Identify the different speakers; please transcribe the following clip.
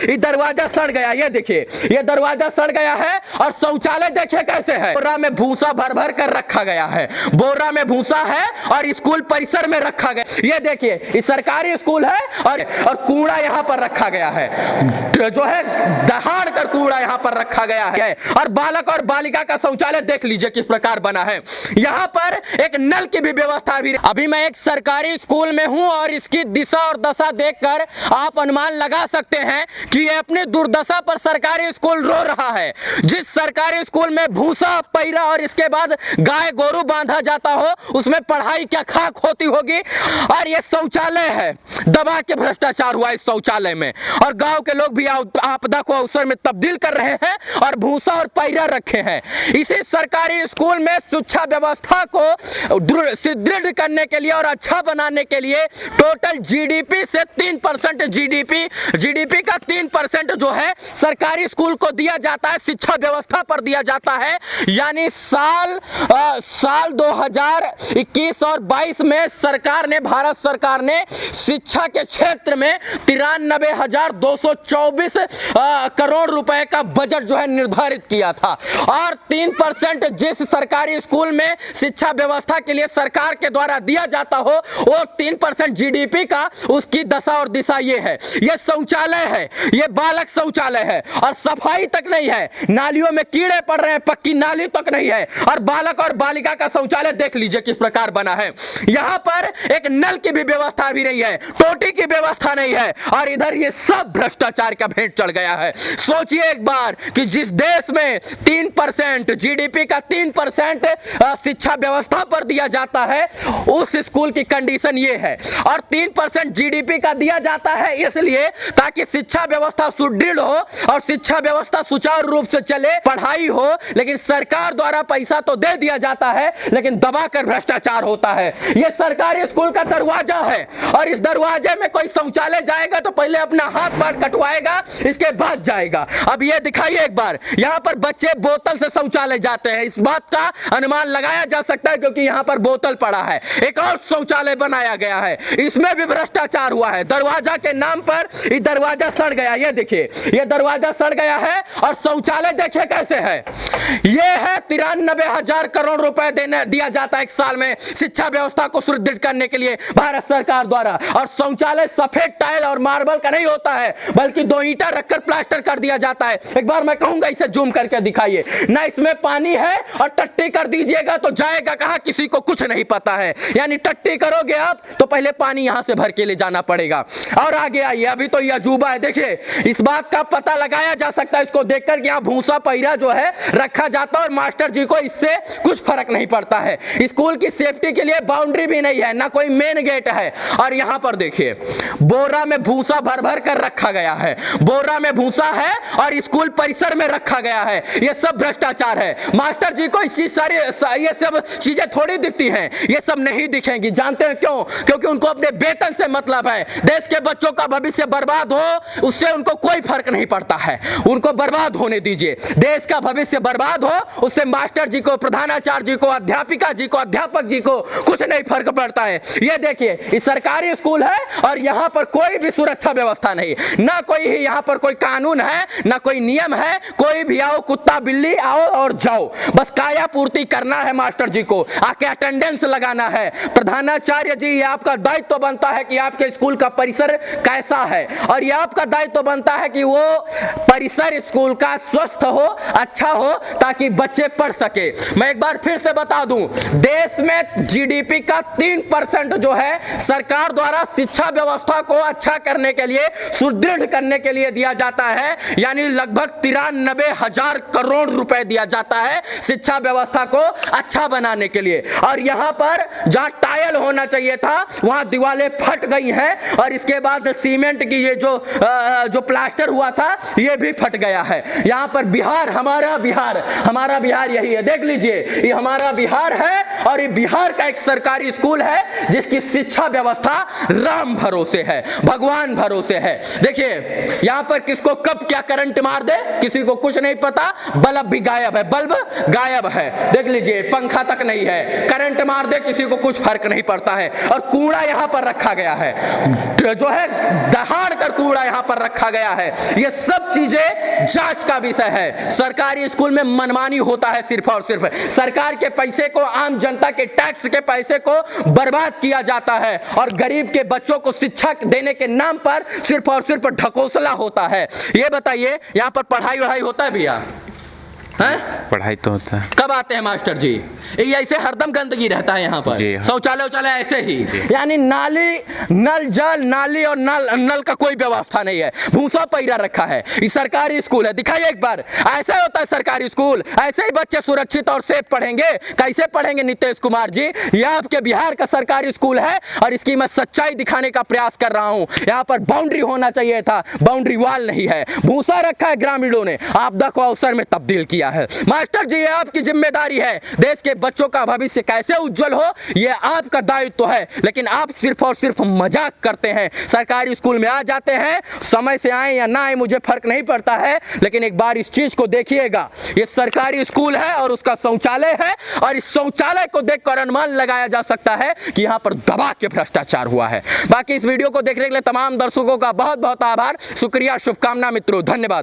Speaker 1: ये दरवाजा सड़ गया, ये देखिए ये दरवाजा सड़ गया है। और शौचालय देखिए कैसे है, बोरा में भूसा भर भर कर रखा गया है, बोरा में भूसा है और स्कूल परिसर में रखा गया। ये देखिए ये सरकारी स्कूल है और कूड़ा यहाँ पर रखा गया है, जो है दहाड़ कर कूड़ा यहाँ पर रखा गया है। और बालक और बालिका का शौचालय देख लीजिए किस प्रकार बना है। यहाँ पर एक नल की भी व्यवस्था भी। अभी मैं एक सरकारी स्कूल में हूँ और इसकी दिशा और दशा देखकर आप अनुमान लगा सकते हैं कि ये अपनी दुर्दशा पर सरकारी स्कूल रो रहा है। जिस सरकारी स्कूल में भूसा पैरा और इसके बाद गाय गोरू बांधा जाता हो, उसमें पढ़ाई क्या खाक होती होगी। और ये शौचालय है, दबा के भ्रष्टाचार हुआ इस शौचालय में। और गांव के लोग भी आपदा को अवसर में तब्दील कर रहे हैं और भूसा और पैरा रखे हैं। इसी सरकारी स्कूल में शिक्षा व्यवस्था को सुदृढ़ करने के लिए और अच्छा बनाने के लिए टोटल जीडीपी से 3% जीडीपी का 3% जो है सरकारी स्कूल को दिया जाता है, शिक्षा व्यवस्था पर दिया जाता है। यानी साल 2021 और 22 में सरकार ने, भारत सरकार ने शिक्षा के क्षेत्र में 93,224 करोड़ रुपए का बजट जो है निर्धारित किया था। और 3% जिस सरकारी स्कूल में शिक्षा व्यवस्था के लिए सरकार के द्वारा दिया जाता हो, वो 3% जीडीपी का, उसकी दशा और दिशा ये है। ये शौचालय है, ये बालक शौचालय है और सफाई तक नहीं है, नालियों में कीड़े पड़ रहे हैं, पक्की नाली तक नहीं है। और बालक और बालिका का शौचालय देख लीजिए किस प्रकार बना है। यहाँ पर एक नल की भी व्यवस्था भी नहीं है, टोटी की व्यवस्था नहीं है और इधर ये सब भ्रष्टाचार का भेंट चढ़ गया है। सोचिए एक बार कि जिस देश में 3% जीडीपी का 3% शिक्षा व्यवस्था पर दिया जाता है, उस स्कूल की कंडीशन ये है। और 3% जीडीपी का दिया जाता है इसलिए ताकि शिक्षा व्यवस्था सुदृढ़ हो और शिक्षा व्यवस्था सुचारू रूप से चले, पढ़ाई हो। लेकिन सरकार द्वारा पैसा तो दे दिया जाता है लेकिन दबाकर भ्रष्टाचार होता है। यह सरकारी स्कूल का दरवाजा है और इस दरवाजे में कोई शौचालय जाएगा तो पहले अपना हाथ बार कटवाएगा, इसके बाद जाएगा। अब ये दिखाइए एक बार, यहाँ पर बच्चे बोतल से शौचालय जाते हैं, इस बात का अनुमान लगाया जा सकता है क्योंकि यहाँ पर बोतल पड़ा है। एक और शौचालय बनाया गया है, इसमें भी भ्रष्टाचार हुआ है। दरवाजा के नाम पर ये दरवाजा सड़ गया, ये देखिए ये दरवाजा सड़ गया है। और शौचालय देखिए कैसे है, ये है 93,000 करोड़ रुपए दिया जाता है एक साल में शिक्षा व्यवस्था को सुदृढ़ करने के लिए भारत सरकार द्वारा। और शौचालय सफेद टाइल और मार्बल का नहीं होता है बल्कि 2 ईंटा रखकर प्लास्टर कर दिया जाता है। एक बार मैं कहूंगा इसे जूम करके दिखाइए ना, इसमें पानी है और टट्टी कर दीजिएगा तो जाएगा कहां, किसी को कुछ नहीं पता है। यानी टट्टी करोगे आप तो पहले पानी यहां से भर के ले जाना पड़ेगा। और आगे आइए, अभी तो यह अजूबा है। देखिए इस बात का पता लगाया जा सकता है इसको देखकर कि यहाँ भूसा पैरा जो है रखा जाता है और मास्टर जी को इससे कुछ फर्क नहीं पड़ता है। स्कूल की सेफ्टी के लिए बाउंड्री भी नहीं है, ना कोई मेन गेट है। और यहाँ पर देखिए बोरा में भूसा भर भर कर रखा गया है, बोरा में भूसा है और स्कूल परिसर में रखा गया है। ये सब भ्रष्टाचार है। मास्टर जी को इसी सारी ये सब चीजें थोड़ी दिखती हैं, ये सब नहीं दिखेंगी। जानते हैं क्यों? क्योंकि उनको अपने वेतन से मतलब है। देश के बच्चों का भविष्य बर्बाद हो उससे उनको कोई फर्क नहीं पड़ता है, उनको बर्बाद होने दीजिए। देश का भविष्य बर्बाद हो उससे मास्टर जी को, प्रधानाचार्य जी को, अध्यापिका जी को, अध्यापक जी को कुछ नहीं फर्क पड़ता है। ये देखिए ये सरकारी स्कूल है और यहाँ पर कोई भी सुरक्षा व्यवस्था नहीं, ना कोई यहाँ पर कोई कानून है, ना कोई नियम है। कोई भी आओ, कुत्ता बिल्ली आओ और जाओ, बस काया पूर्ति करना है मास्टर जी को, आके अटेंडेंस लगाना है। प्रधानाचार्य जी ये आपका दायित्व बनता है कि आपके स्कूल का परिसर कैसा है और ये आपका दायित्व बनता है कि वो परिसर स्कूल का स्वस्थ हो, अच्छा हो, ताकि बच्चे पढ़ सके। मैं एक बार फिर से बता दूं, देश में जीडीपी का 3% जो है सरकार द्वारा शिक्षा व्यवस्था को अच्छा करने के लिए, सुदृढ़ करने के लिए दिया जाता है। यानी लगभग 93,000 करोड़ रुपए दिया जाता है शिक्षा व्यवस्था को अच्छा बनाने के लिए। और यहाँ पर जहाँ टाइल होना चाहिए था वहाँ दीवारें फट गई हैं और इसके बाद सीमेंट की ये जो प्लास्टर हुआ था ये भी फट गया है। यहाँ पर बिहार, हमारा बिहार यही है, देख लीजिए ये हमारा बिहार है और ये बिहार का एक सरकारी स्कूल है जिसकी शिक्षा व्यवस्था राम भरोसे है, भगवान भरोसे है। देखिए यहाँ पर किसको कब क्या करंट मार दे किसी को कुछ नहीं पता। बल्ब भी गायब है, बल्ब गायब है, देख लीजिए पंखा तक नहीं है, करंट मार दे किसी को कुछ फर्क नहीं पड़ता है। और कूड़ा यहाँ पर रखा गया है, जो है दहाड़ कर कूड़ा यहाँ पर रखा गया है। ये सब चीजें जांच का विषय है। सरकारी स्कूल में मनमानी होता है, सिर्फ और सिर्फ सरकार के पैसे को, आम जनता के टैक्स के पैसे को बर्बाद किया जाता है और गरीब के बच्चों को शिक्षा देने के नाम पर सिर्फ और सिर्फ ढकोसला होता है। ये बताइए, यहाँ पर पढ़ाई वढ़ाई होता है भैया?
Speaker 2: पढ़ाई तो होता है।
Speaker 1: कब आते हैं मास्टर जी? ये ऐसे हरदम गंदगी रहता है यहाँ पर। शौचालय उचालय ऐसे ही, यानी नाली, नल जल, नाली और नल का कोई व्यवस्था नहीं है। भूसा पैरा रखा है। ये सरकारी स्कूल है, दिखाइए एक बार। ऐसा होता है सरकारी स्कूल? ऐसे ही बच्चे सुरक्षित और सेफ पढ़ेंगे? कैसे पढ़ेंगे नीतीश कुमार जी? यह आपके बिहार का सरकारी स्कूल है और इसकी मैं सच्चाई दिखाने का प्रयास कर रहा हूँ। यहाँ पर बाउंड्री होना चाहिए था, बाउंड्री वॉल नहीं है। भूसा रखा है, ग्रामीणों ने आपदा को अवसर में तब्दील किया है। मास्टर जी, ये आपकी जिम्मेदारी है। देश के बच्चों का भविष्य कैसे उज्जवल हो, यह आपका दायित्व है, लेकिन आप सिर्फ और सिर्फ मजाक करते हैं। सरकारी स्कूल में आ जाते हैं, समय से आए या ना आए मुझे फर्क नहीं पड़ता है, लेकिन एक बार इस चीज को देखिएगा। ये सरकारी स्कूल है और उसका शौचालय है, और इस शौचालय को देखकर अनुमान लगाया जा सकता है कि यहाँ पर दबा के भ्रष्टाचार हुआ है। बाकी इस वीडियो को देखने के लिए तमाम दर्शकों का बहुत बहुत आभार, शुक्रिया, शुभकामना मित्रों, धन्यवाद।